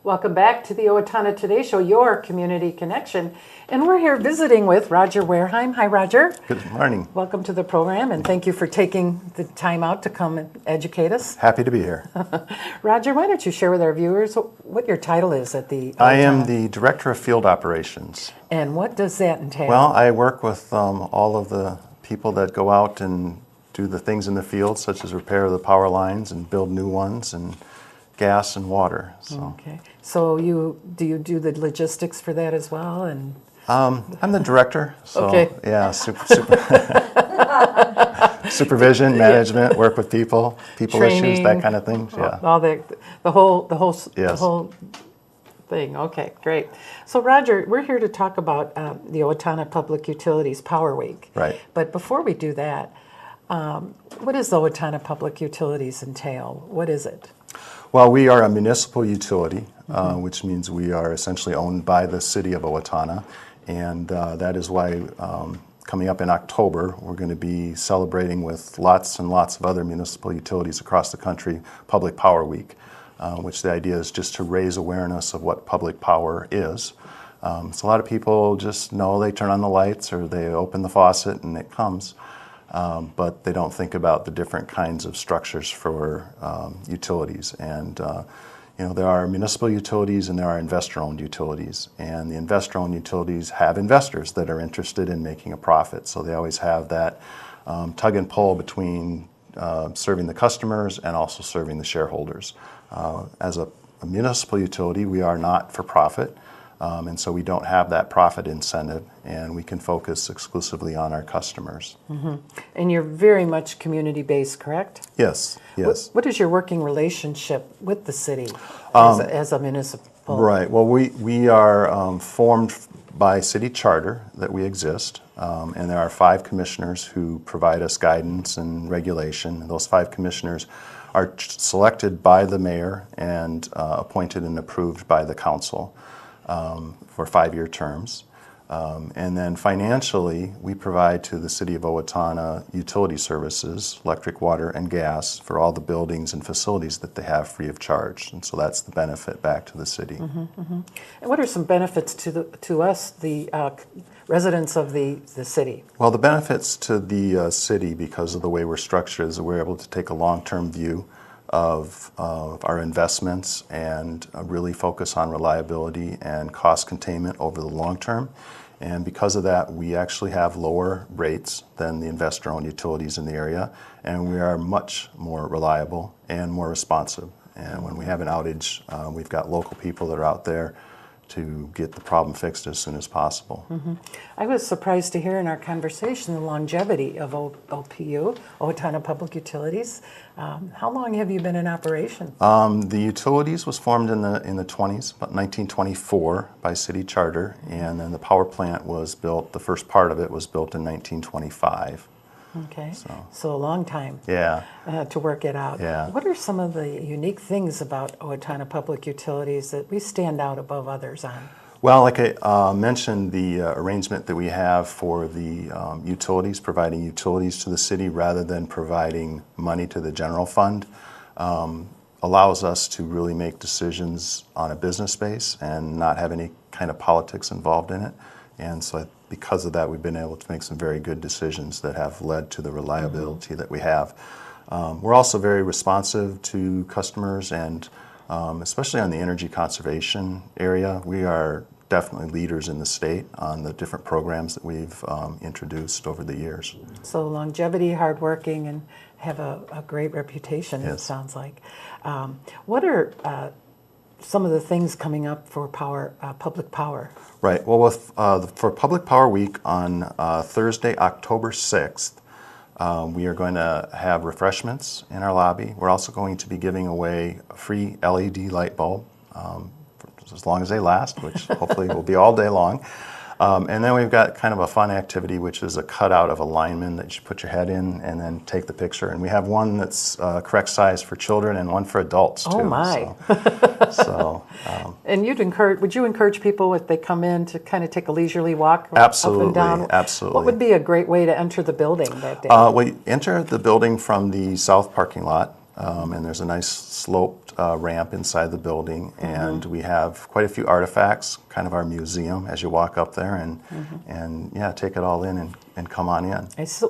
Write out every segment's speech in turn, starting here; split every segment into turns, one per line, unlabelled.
Welcome back to the Owatonna Today Show, your community connection. And we're here visiting with Roger Wareheim. Hi, Roger.
Good morning.
Welcome to the program, and thank you for taking the time out to come and educate us.
Happy to be here.
Roger, why don't you share with our viewers what your title is at the Owatonna?
I am the Director of Field Operations.
And what does that entail?
Well, I work with all of the people that go out and do the things in the field, such as repair the power lines and build new ones, and gas and water.
Okay. So do you do the logistics for that as well? And
I'm the director. So
okay.
Yeah, supervision, management, work with people
Training,
issues, that kind of thing. Yeah.
All the whole
Yes.
the whole thing. Okay, great. So Roger, we're here to talk about the Owatonna Public Utilities Power Week.
Right.
But before we do that, what does the Owatonna Public Utilities entail? What is it?
Well, we are a municipal utility, which means we are essentially owned by the city of Owatonna, and that is why coming up in October, we're going to be celebrating with lots and lots of other municipal utilities across the country Public Power Week, which the idea is just to raise awareness of what public power is. So a lot of people just know they turn on the lights or they open the faucet and it comes. But they don't think about the different kinds of structures for utilities. And there are municipal utilities and there are investor-owned utilities. And the investor-owned utilities have investors that are interested in making a profit. So they always have that tug and pull between serving the customers and also serving the shareholders. As a municipal utility, we are not for profit. And so we don't have that profit incentive, and we can focus exclusively on our customers.
Mm-hmm. And you're very much community-based, correct?
Yes, yes.
What is your working relationship with the city as a municipal?
Right. Well, we are formed by city charter that we exist, and there are 5 commissioners who provide us guidance and regulation. Those 5 commissioners are selected by the mayor and appointed and approved by the council. For 5-year terms. And then financially, we provide to the City of Owatonna utility services, electric, water, and gas for all the buildings and facilities that they have free of charge. And so that's the benefit back to the city.
Mm-hmm, mm-hmm. And what are some benefits to us, the residents of the city?
Well, the benefits to the city, because of the way we're structured, is that we're able to take a long-term view of our investments and really focus on reliability and cost containment over the long term. And because of that, we actually have lower rates than the investor-owned utilities in the area, and we are much more reliable and more responsive. And when we have an outage, we've got local people that are out there to get the problem fixed as soon as possible.
Mm-hmm. I was surprised to hear in our conversation the longevity of OPU, Owatonna Public Utilities. How long have you been in operation?
The utilities was formed in the 20s, about 1924 by city charter, and then the power plant was built, the first part of it was built in 1925.
Okay, so a long time to work it out.
Yeah.
What are some of the unique things about Owatonna Public Utilities that we stand out above others on?
Well, like I mentioned, the arrangement that we have for the utilities, providing utilities to the city rather than providing money to the general fund, allows us to really make decisions on a business base and not have any kind of politics involved in it. And so because of that, we've been able to make some very good decisions that have led to the reliability that we have. We're also very responsive to customers, and especially on the energy conservation area, we are definitely leaders in the state on the different programs that we've introduced over the years.
So longevity, hardworking, and have a great reputation,
yes.
It sounds like. What are some of the things coming up for public power?
Right. Well, for Public Power Week on Thursday, October 6th, we are going to have refreshments in our lobby. We're also going to be giving away a free LED light bulb for as long as they last, which hopefully will be all day long. And then we've got kind of a fun activity, which is a cutout of a lineman that you put your head in and then take the picture. And we have one that's correct size for children and one for adults, too.
Oh, my. And would you encourage people if they come in to kind of take a leisurely walk
absolutely,
up and down?
Absolutely.
What would be a great way to enter the building that day?
We enter the building from the south parking lot, and there's a nice sloped ramp inside the building, and we have quite a few artifacts, kind of our museum as you walk up there, and yeah, take it all in and come on in.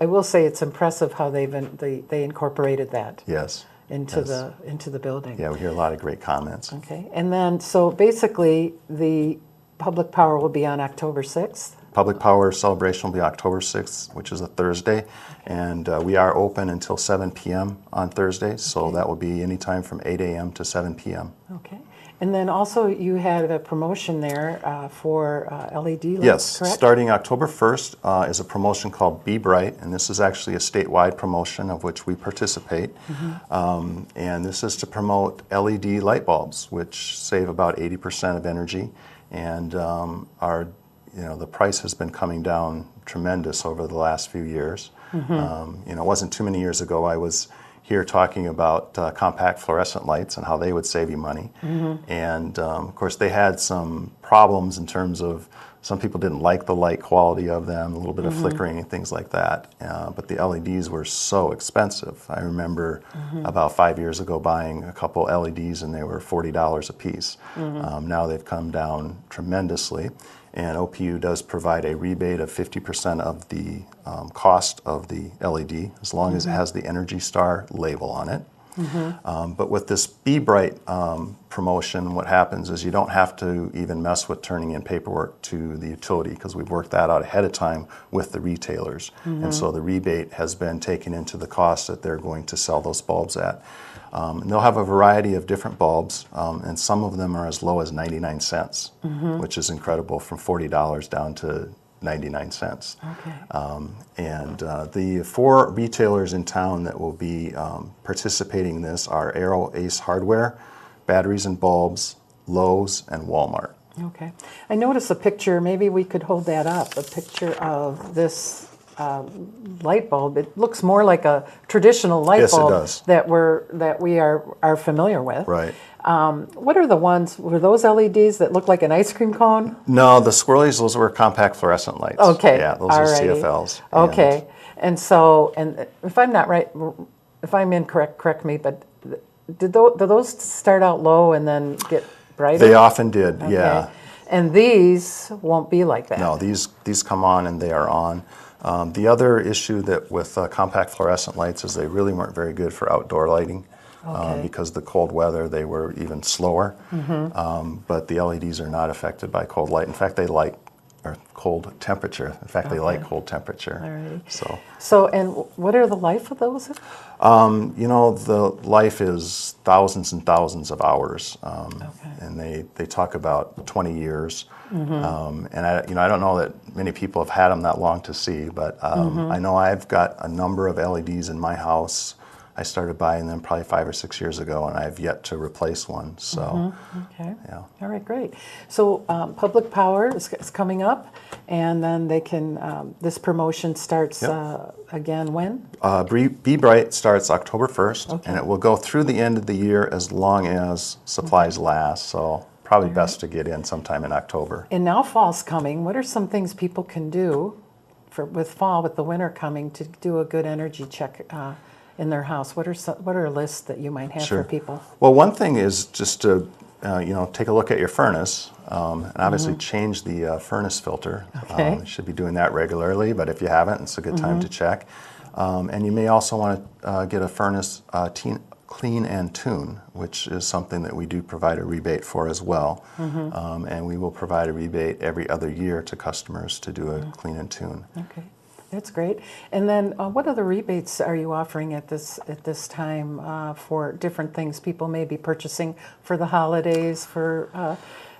I will say it's impressive how they incorporated that.
Yes.
Into
yes.
the building.
Yeah, we hear a lot of great comments.
Okay, and then so basically the public power will be on October 6th.
Public Power celebration will be October 6th, which is a Thursday, and we are open until 7 p.m. on Thursdays, so that will be anytime from 8 a.m. to 7 p.m.
Okay, and then also you had a promotion there for LED lights,
yes,
correct?
Starting October 1st is a promotion called Be Bright, and this is actually a statewide promotion of which we participate, and this is to promote LED light bulbs, which save about 80% of energy, and the price has been coming down tremendous over the last few years. It wasn't too many years ago I was here talking about compact fluorescent lights and how they would save you money. And of course they had some problems in terms of some people didn't like the light quality of them, a little bit of flickering and things like that. But the LEDs were so expensive. I remember about 5 years ago buying a couple LEDs and they were $40 a piece. Now they've come down tremendously. And OPU does provide a rebate of 50% of the cost of the LED, as long as it has the Energy Star label on it. But with this Be Bright promotion, what happens is you don't have to even mess with turning in paperwork to the utility, because we've worked that out ahead of time with the retailers. And so the rebate has been taken into the cost that they're going to sell those bulbs at. And they'll have a variety of different bulbs, and some of them are as low as 99 cents, which is incredible, from $40 down to 99 cents.
Okay.
And the 4 retailers in town that will be participating in this are Aero Ace Hardware, Batteries and Bulbs, Lowe's, and Walmart.
Okay. I noticed a picture, maybe we could hold that up, a picture of this light bulb. It looks more like a traditional light bulb.
Yes, it does.
that we are familiar with.
Right.
What are the ones, were those LEDs that look like an ice cream cone?
No, the swirlies, those were compact fluorescent lights.
Okay.
Yeah, those are CFLs.
Okay. And so, and if I'm not right, if I'm incorrect, correct me, but do those start out low and then get brighter?
They often did,
Okay.
yeah.
And these won't be like that?
No, these come on and they are on. The other issue that with compact fluorescent lights is they really weren't very good for outdoor lighting. Because of the cold weather, they were even slower. But the LEDs are not affected by cold light. In fact, they like cold temperature. In fact, they like cold temperature.
Alrighty. So, and what are the life of those?
The life is thousands and thousands of hours, and they talk about 20 years. And I don't know that many people have had them that long to see, but I know I've got a number of LEDs in my house. I started buying them probably 5 or 6 years ago, and I've yet to replace one. So,
Okay.
yeah. All
right, great. So Public Power is coming up, and then they can, this promotion starts again when?
Be Bright starts October 1st, and it will go through the end of the year as long as supplies last. So probably best to get in sometime in October.
And now fall's coming. What are some things people can do with fall, with the winter coming, to do a good energy check in their house? What are lists that you might have for people?
Well, one thing is just to take a look at your furnace, and obviously change the furnace filter.
Okay.
You should be doing that regularly, but if you haven't, it's a good time to check. And you may also want to get a furnace clean and tune, which is something that we do provide a rebate for as well. And we will provide a rebate every other year to customers to do a clean and tune.
Okay. That's great. And then what other rebates are you offering at this time for different things people may be purchasing for the holidays, for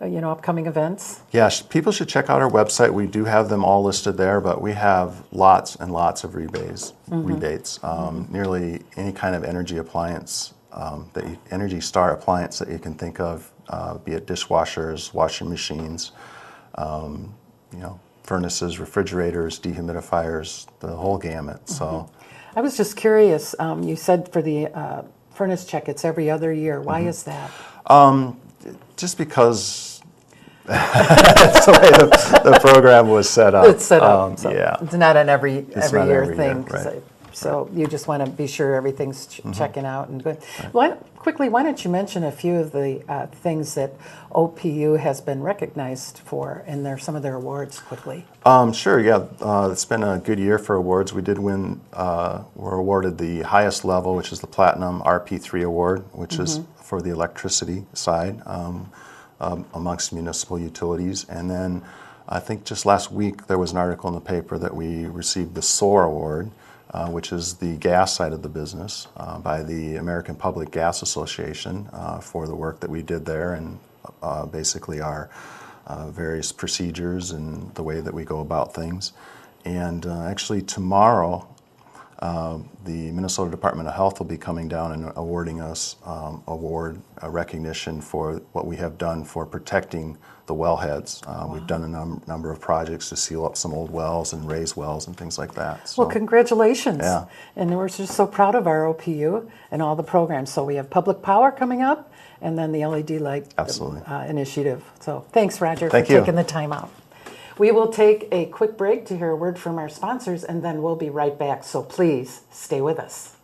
upcoming events?
Yeah, people should check out our website. We do have them all listed there, but we have lots and lots of rebates. Nearly any kind of energy appliance, Energy Star appliance that you can think of, be it dishwashers, washing machines, furnaces, refrigerators, dehumidifiers, the whole gamut. So,
I was just curious. You said for the furnace check, it's every other year. Why is that?
Just because that's the way the program was set up.
It's set up. So
yeah,
it's not an every
not
year
every
thing.
year, right.
So you just want to be sure everything's checking out and good. Why don't you mention a few of the things that OPU has been recognized for in some of their awards quickly?
Sure, yeah. It's been a good year for awards. We did win, we're awarded the highest level, which is the Platinum RP3 Award, which is for the electricity side amongst municipal utilities. And then I think just last week there was an article in the paper that we received the SOAR Award, which is the gas side of the business, by the American Public Gas Association for the work that we did there, and basically our various procedures and the way that we go about things. And actually tomorrow, the Minnesota Department of Health will be coming down and awarding us a recognition for what we have done for protecting the wellheads. We've done a number of projects to seal up some old wells and raise wells and things like that. So,
Well, congratulations.
Yeah.
And we're just so proud of our OPU and all the programs. So we have public power coming up, and then the LED light
Absolutely.
Initiative. So thanks, Roger,
Thank
for
you.
taking the time out. We will take a quick break to hear a word from our sponsors, and then we'll be right back. So please stay with us.